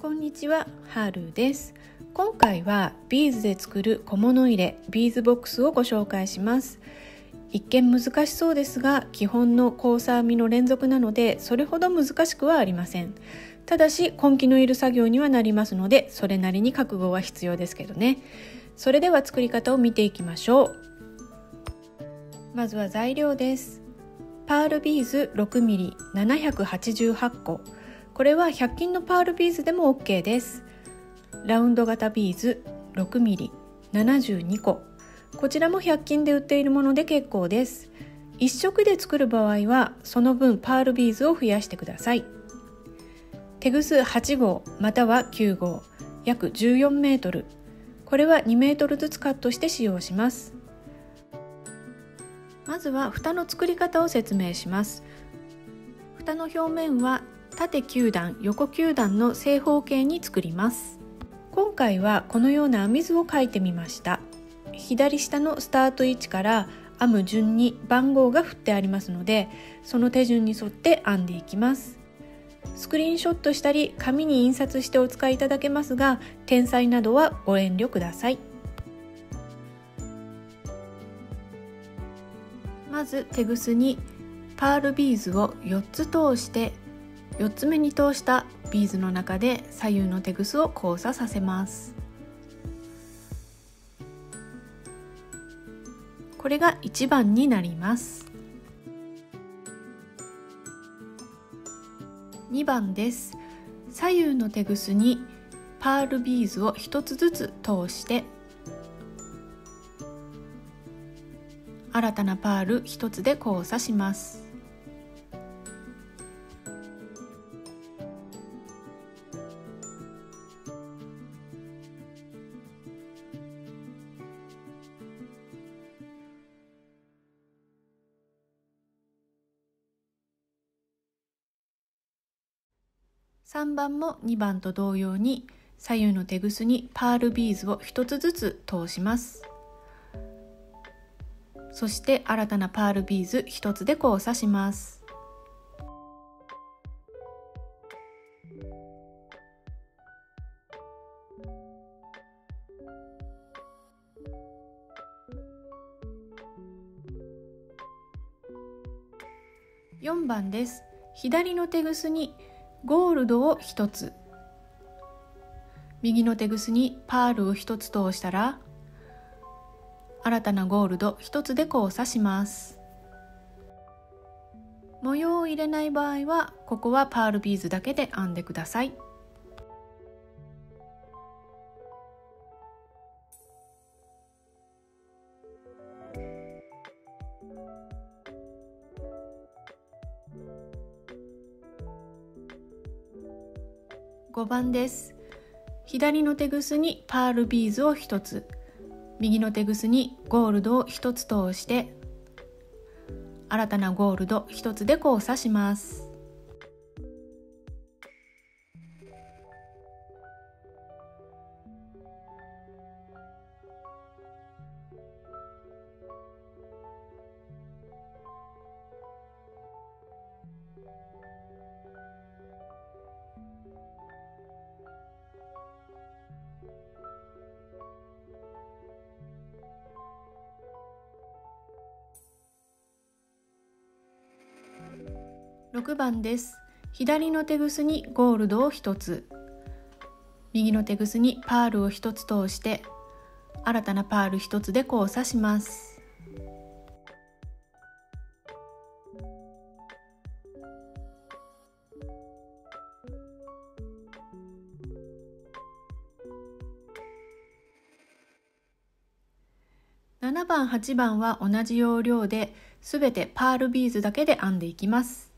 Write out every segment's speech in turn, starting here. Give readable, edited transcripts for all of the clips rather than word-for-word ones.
こんにちは、はるです。今回はビーズで作る小物入れビーズボックスをご紹介します。一見難しそうですが、基本の交差編みの連続なのでそれほど難しくはありません。ただし根気のいる作業にはなりますので、それなりに覚悟は必要ですけどね。それでは作り方を見ていきましょう。まずは材料です。パールビーズ 6mm 788個、これは100均のパールビーズでも OK です。ラウンド型ビーズ 6mm 72個、こちらも100均で売っているもので結構です。1色で作る場合はその分パールビーズを増やしてください。テグス8号または9号、約14メートル、これは2メートルずつカットして使用します。まずは蓋の作り方を説明します。蓋の表面は縦9段横9段の正方形に作ります。今回はこのような編み図を書いてみました。左下のスタート位置から編む順に番号が振ってありますので、その手順に沿って編んでいきます。スクリーンショットしたり紙に印刷してお使いいただけますが、転載などはご遠慮ください。まずテグスにパールビーズを4つ通して、4つ目に通したビーズの中で左右のテグスを交差させます。これが1番になります。2番です。左右のテグスにパールビーズを1つずつ通して新たなパール1つで交差します。3番も2番と同様に左右のテグスにパールビーズを1つずつ通します。そして新たなパールビーズ1つで交差します。4番です。左のテグスにゴールドを1つ、右のテグスにパールを1つ通したら新たなゴールド1つで交差します。模様を入れない場合はここはパールビーズだけで編んでください。5番です。左のテグスにパールビーズを1つ、右のテグスにゴールドを1つ通して新たなゴールド1つで交差します。6番です。左のテグスにゴールドを1つ、右のテグスにパールを1つ通して新たなパール1つで交差します。7番、8番は同じ要領で、すべてパールビーズだけで編んでいきます。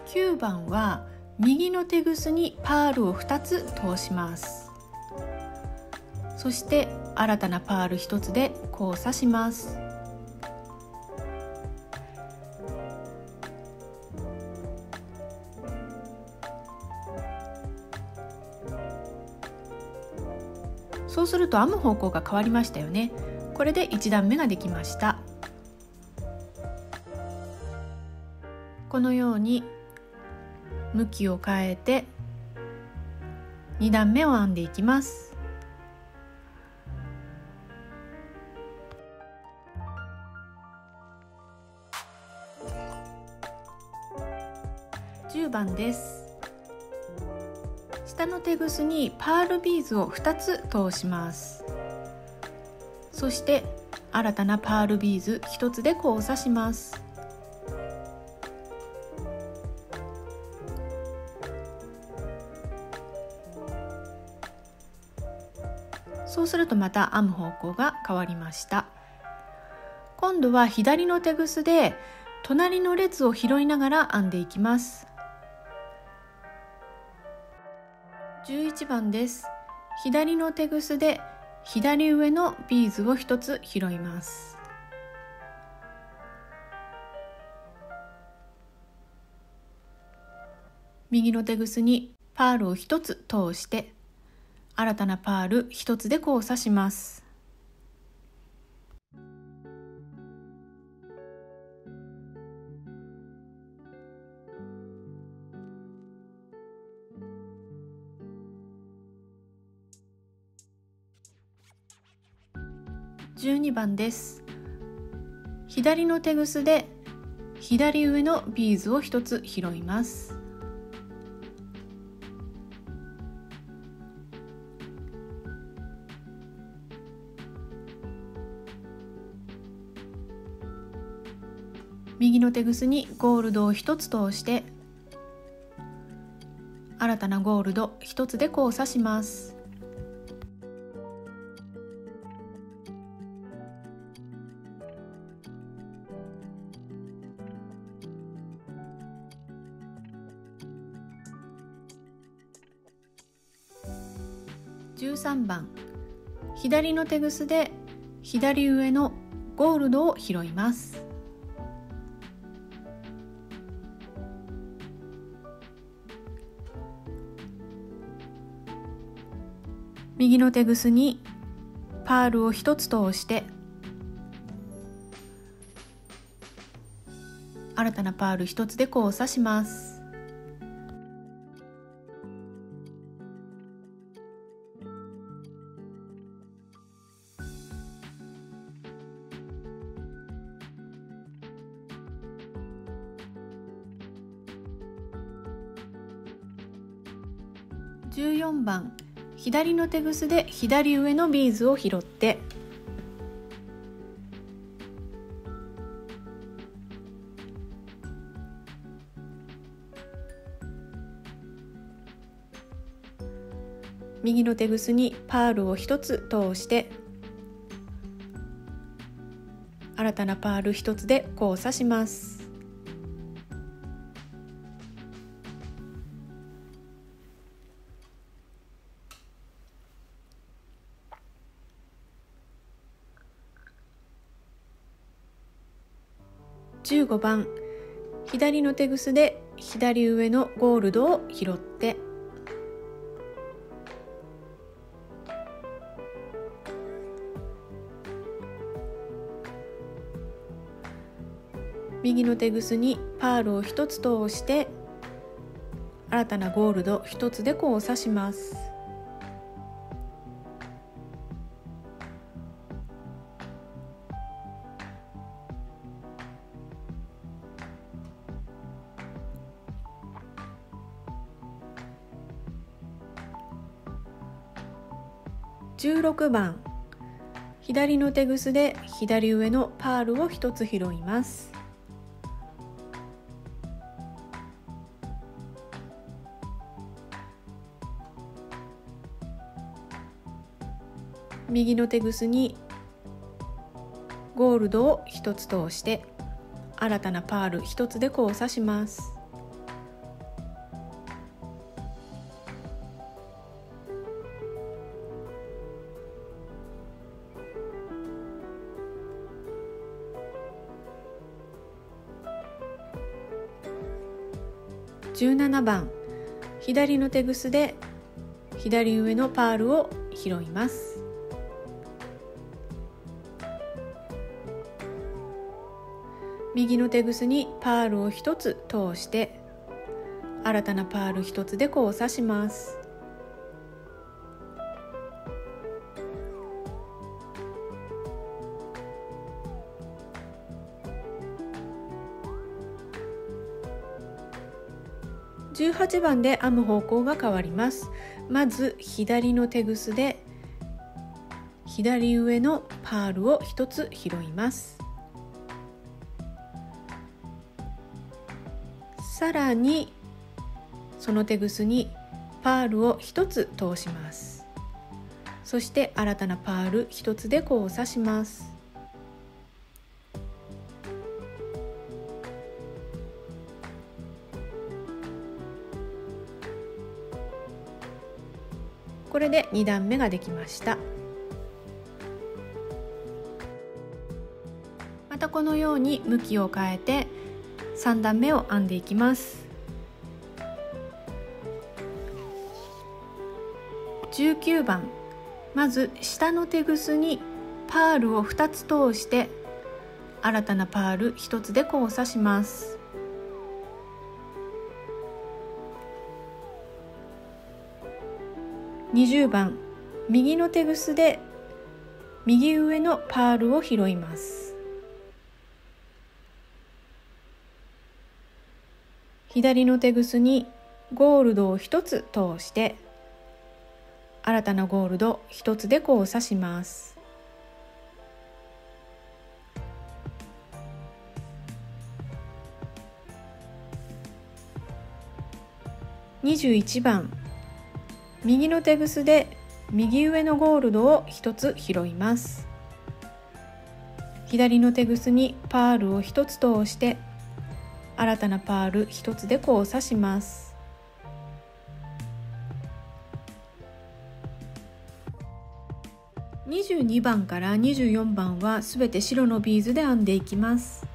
9番は右のテグスにパールを2つ通します。そして新たなパール1つで交差します。そうすると編む方向が変わりましたよね。これで1段目ができました。このように向きを変えて2段目を編んでいきます。10番です。下のテグスにパールビーズを2つ通します。そして新たなパールビーズ1つで交差します。そうするとまた編む方向が変わりました。今度は左のテグスで隣の列を拾いながら編んでいきます。11番です。左のテグスで左上のビーズを1つ拾います。右のテグスにパールを1つ通して新たなパール1つで交差します。12番です。左のテグスで左上のビーズを1つ拾います。右のテグスにゴールドを1つ通して新たなゴールド1つで交差します。13番、左のテグスで左上のゴールドを拾います。右のテグスにパールを1つ通して新たなパール1つで交差します。14番、左のテグスで左上のビーズを拾って右のテグスにパールを1つ通して新たなパール1つで交差します。15番、左のテグスで左上のゴールドを拾って右のテグスにパールを1つ通して新たなゴールド1つで交差します。16番、左のテグスで左上のパールを1つ拾います。右のテグスにゴールドを1つ通して新たなパール1つで交差します。17番、左のテグスで左上のパールを拾います。右のテグスにパールを1つ通して新たなパール1つで交差します。18番で編む方向が変わります。まず左のテグスで左上のパールを1つ拾います。さらにそのテグスにパールを1つ通します。そして新たなパール1つで交差します。これで2段目ができました。またこのように向きを変えて3段目を編んでいきます。19番、まず下のテグスにパールを2つ通して新たなパール1つで交差します。20番、右のテグスで右上のパールを拾います。左のテグスにゴールドを1つ通して新たなゴールド1つで交差します。21番、右のテグスで右上のゴールドを1つ拾います。左のテグスにパールを1つ通して新たなパール1つで交差します。22番から24番はすべて白のビーズで編んでいきます。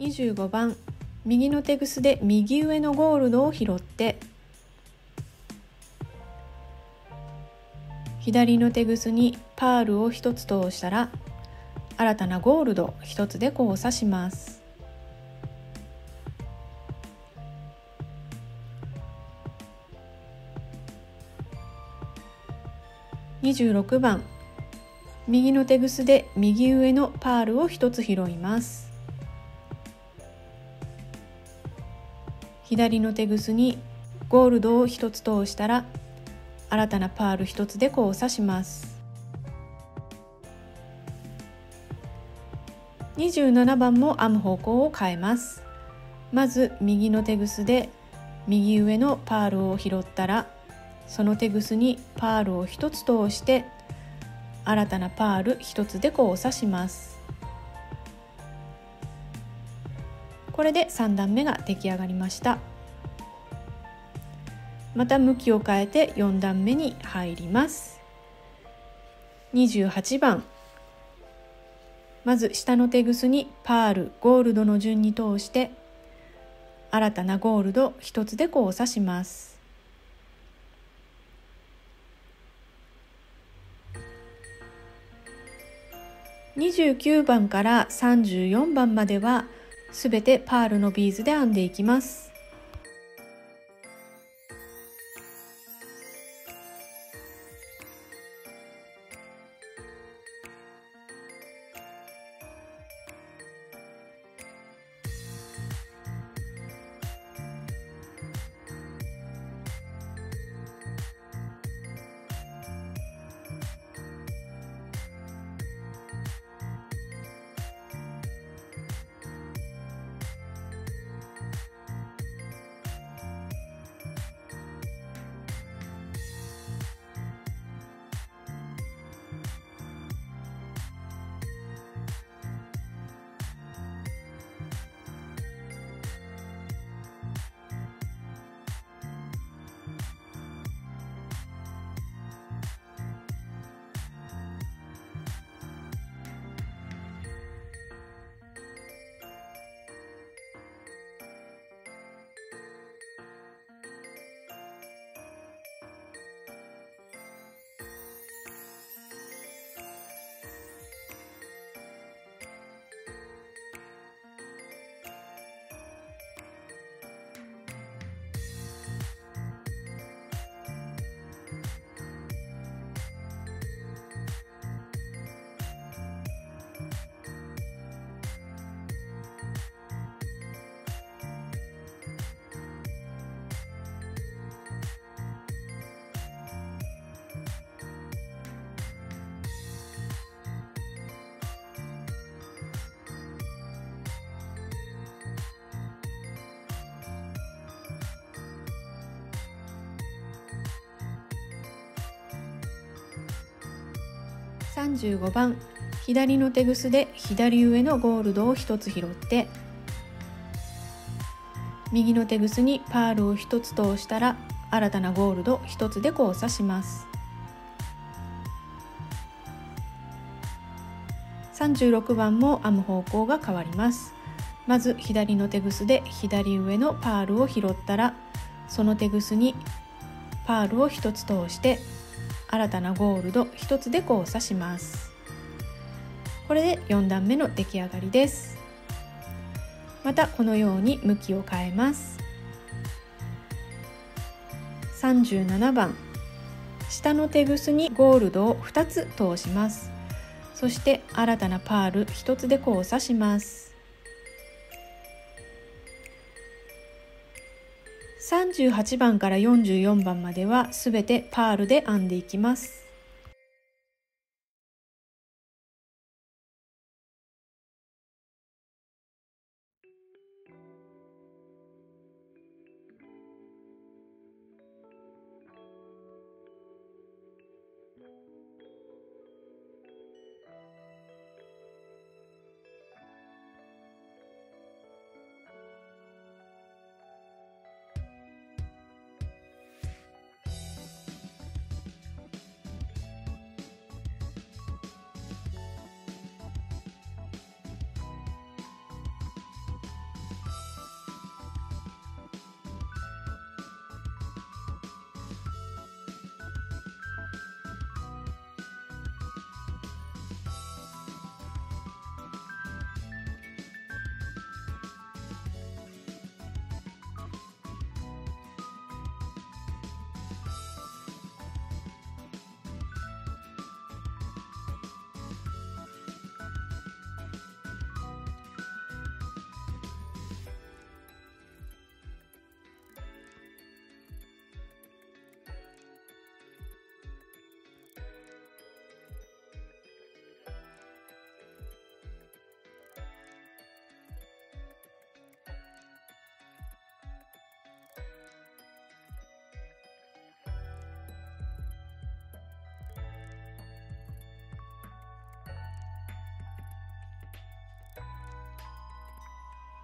25番、右のテグスで右上のゴールドを拾って左のテグスにパールを1つ通したら新たなゴールド1つで交差します。26番、右のテグスで右上のパールを1つ拾います。左のテグスにゴールドを1つ通したら新たなパール1つで交差します。27番も編む方向を変えます。まず右のテグスで右上のパールを拾ったらそのテグスにパールを1つ通して新たなパール1つで交差します。これで3段目が出来上がりました。また向きを変えて4段目に入ります。28番、まず下のテグスにパール、ゴールドの順に通して新たなゴールド1つで交差します。29番から34番まではすべてパールのビーズで編んでいきます。35番、左のテグスで左上のゴールドを1つ拾って、右のテグスにパールを1つ通したら新たなゴールド1つで交差します。36番も編む方向が変わります。まず左のテグスで左上のパールを拾ったら、そのテグスにパールを1つ通して新たなゴールド1つで交差します。これで4段目の出来上がりです。またこのように向きを変えます。37番、下のテグスにゴールドを2つ通します。そして新たなパール1つで交差します。38番から44番まではすべてパールで編んでいきます。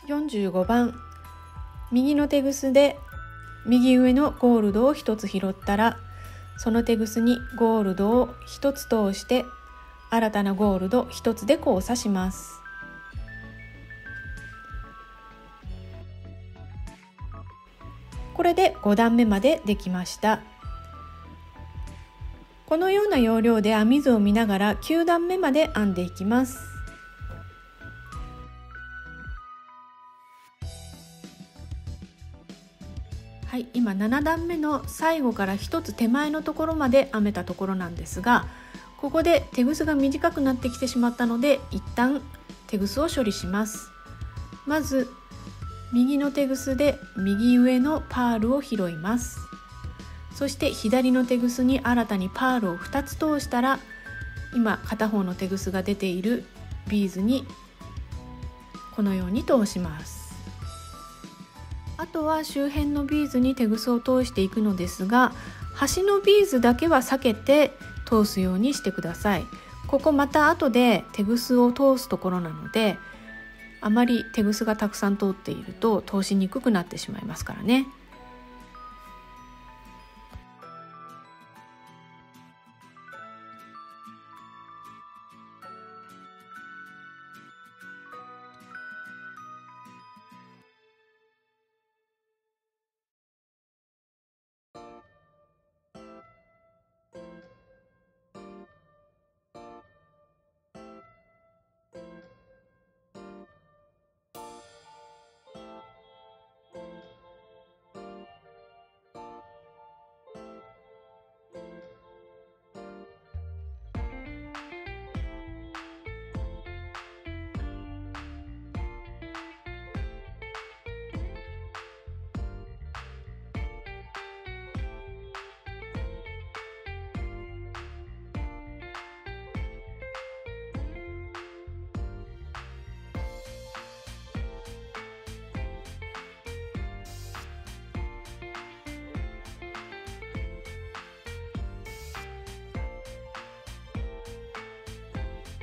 45番、右のテグスで右上のゴールドを1つ拾ったら、そのテグスにゴールドを1つ通して新たなゴールド1つで交差します。これで5段目までできました。このような要領で編み図を見ながら9段目まで編んでいきます。はい、今7段目の最後から1つ手前のところまで編めたところなんですが、ここでテグスが短くなってきてしまったので、一旦テグスを処理します。まず右のテグスで右上のパールを拾います。そして左のテグスに新たにパールを2つ通したら、今片方のテグスが出ているビーズにこのように通します。あとは周辺のビーズにテグスを通していくのですが、端のビーズだけは避けて通すようにしてください。ここまた後でテグスを通すところなので、あまりテグスがたくさん通っていると通しにくくなってしまいますからね。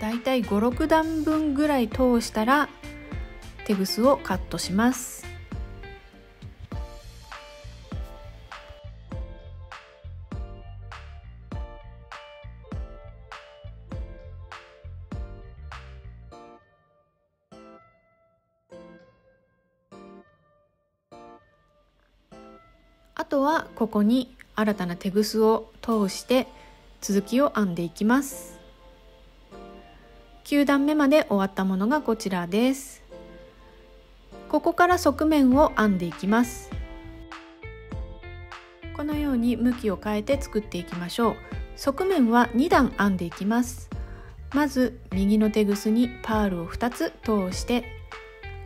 だいたい5、6段分ぐらい通したらテグスをカットします。あとはここに新たなテグスを通して続きを編んでいきます。9段目まで終わったものがこちらです。ここから側面を編んでいきます。このように向きを変えて作っていきましょう。側面は2段編んでいきます。まず右のテグスにパールを2つ通して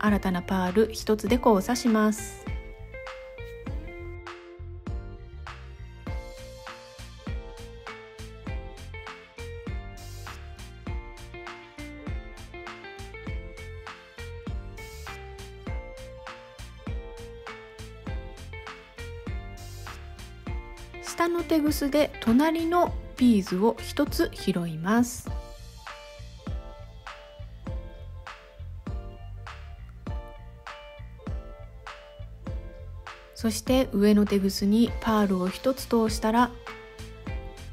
新たなパール1つで交差します。下のテグスで隣のビーズを1つ拾います。そして上のテグスにパールを1つ通したら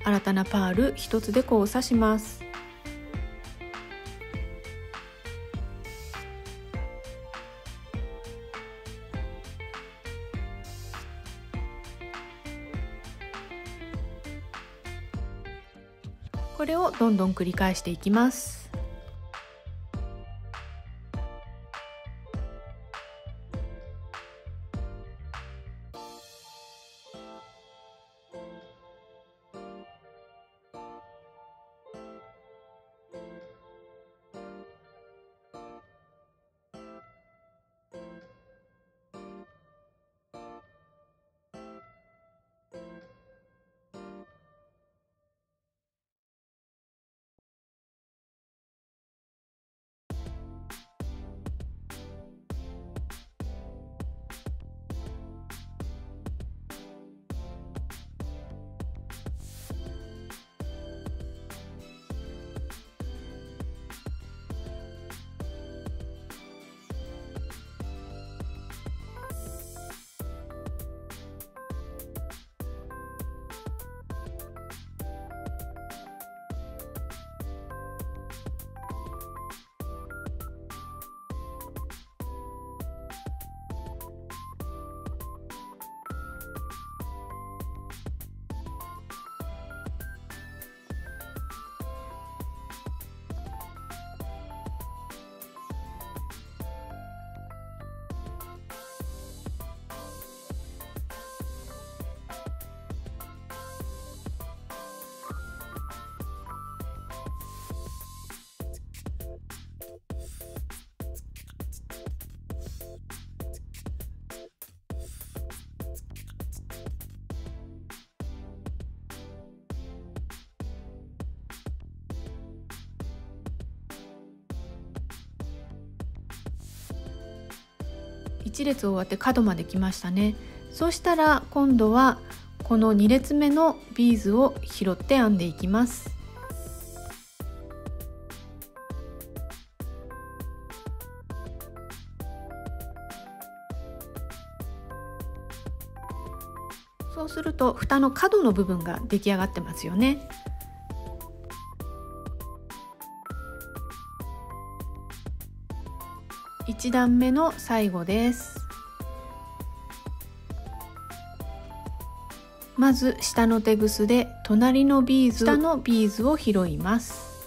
新たなパール1つで交差します。これをどんどん繰り返していきます。1列終わって角まで来ましたね。そしたら今度はこの2列目のビーズを拾って編んでいきます。そうすると蓋の角の部分が出来上がってますよね。1段目の最後です。まず下のテグスで隣のビーズ、下のビーズを拾います。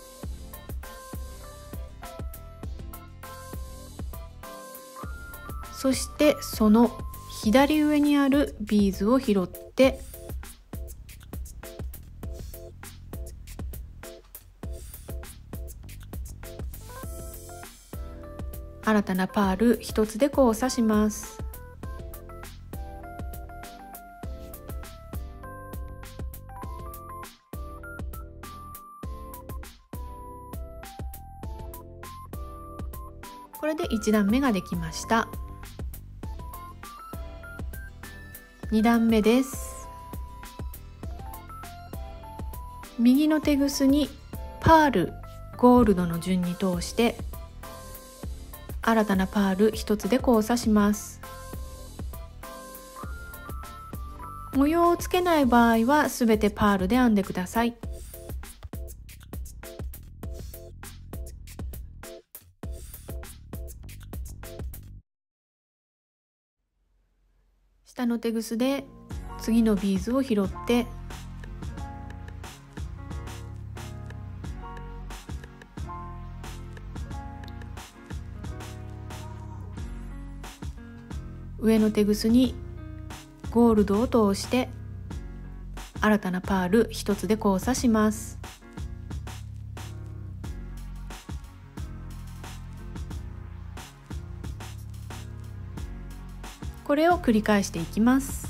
そしてその左上にあるビーズを拾って新たなパール1つで交差します。これで1段目ができました。2段目です。右のテグスにパールゴールドの順に通して新たなパール1つで交差します。模様をつけない場合はすべてパールで編んでください。下のテグスで次のビーズを拾って上のテグスにゴールドを通して新たなパール1つで交差します。これを繰り返していきます。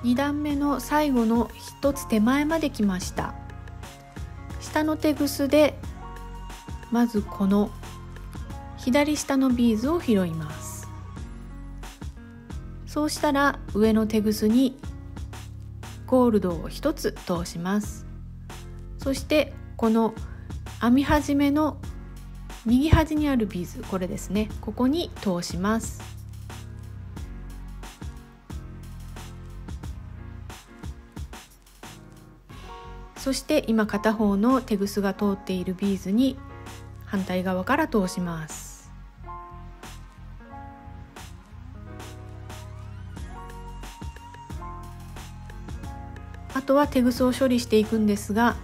2段目の最後の1つ手前まで来ました。下のテグスでまずこの左下のビーズを拾います。そうしたら上のテグスにゴールドを1つ通します。そしてこの編み始めの右端にあるビーズ、これですね、ここに通します。そして今片方のテグスが通っているビーズに反対側から通します。あとはテグスを処理していくんですが、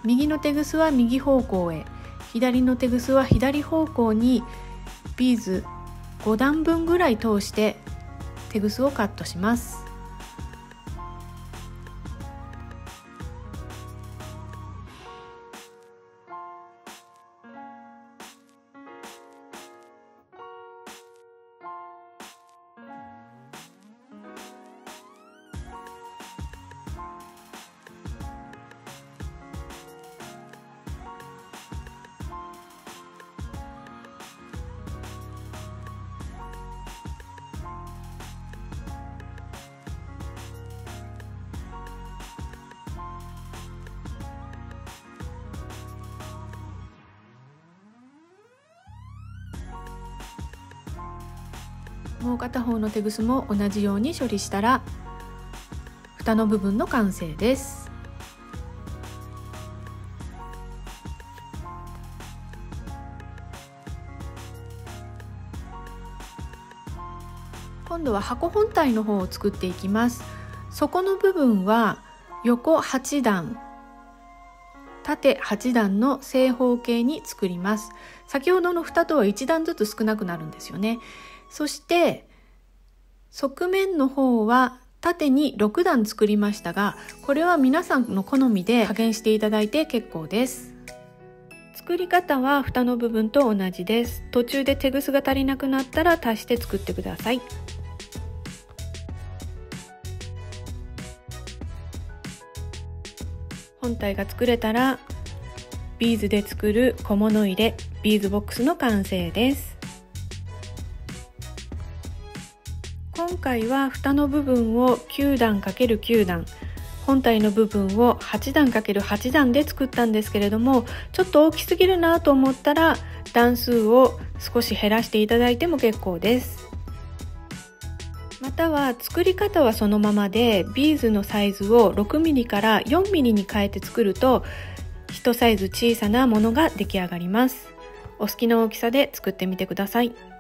右のテグスは右方向へ、左のテグスは左方向にビーズ5段分ぐらい通してテグスをカットします。もう片方のテグスも同じように処理したら蓋の部分の完成です。今度は箱本体の方を作っていきます。底の部分は横8段縦8段の正方形に作ります。先ほどの蓋とは1段ずつ少なくなるんですよね。そして側面の方は縦に6段作りましたが、これは皆さんの好みで加減していただいて結構です。作り方は蓋の部分と同じです。途中でテグスが足りなくなったら足して作ってください。本体が作れたらビーズで作る小物入れビーズボックスの完成です。今回は蓋の部分を9段 ×9 段、本体の部分を8段 ×8 段で作ったんですけれども、ちょっと大きすぎるなと思ったら段数を少し減らしていただいても結構です。または作り方はそのままでビーズのサイズを 6mm から 4mm に変えて作ると1サイズ小さなものが出来上がります。お好きな大きさで作ってみてください。